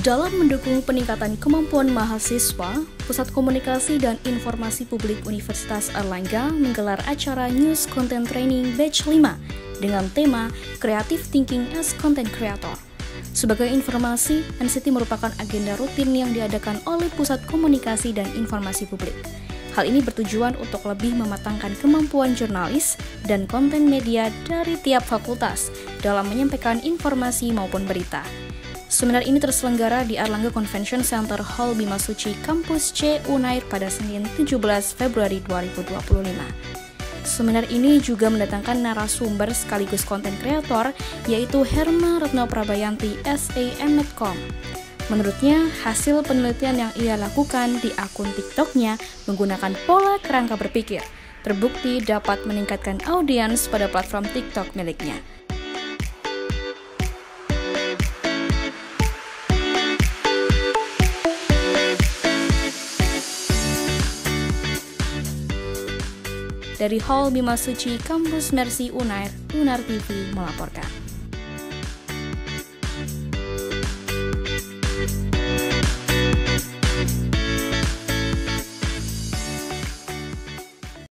Dalam mendukung peningkatan kemampuan mahasiswa, Pusat Komunikasi dan Informasi Publik Universitas Airlangga menggelar acara News Content Training Batch 5 dengan tema Creative Thinking as Content Creator. Sebagai informasi, NCT merupakan agenda rutin yang diadakan oleh Pusat Komunikasi dan Informasi Publik. Hal ini bertujuan untuk lebih mematangkan kemampuan jurnalis dan konten media dari tiap fakultas dalam menyampaikan informasi maupun berita. Seminar ini terselenggara di Airlangga Convention Center Hall Bimasuci Kampus C Unair pada Senin 17 Februari 2025. Seminar ini juga mendatangkan narasumber sekaligus konten kreator, yaitu Herma Retno Prabayanti, SAM.com. Menurutnya, hasil penelitian yang ia lakukan di akun TikTok-nya menggunakan pola kerangka berpikir, terbukti dapat meningkatkan audiens pada platform TikTok miliknya. Dari Hall Bimasuci Kampus Mercy Unair, Unar TV melaporkan.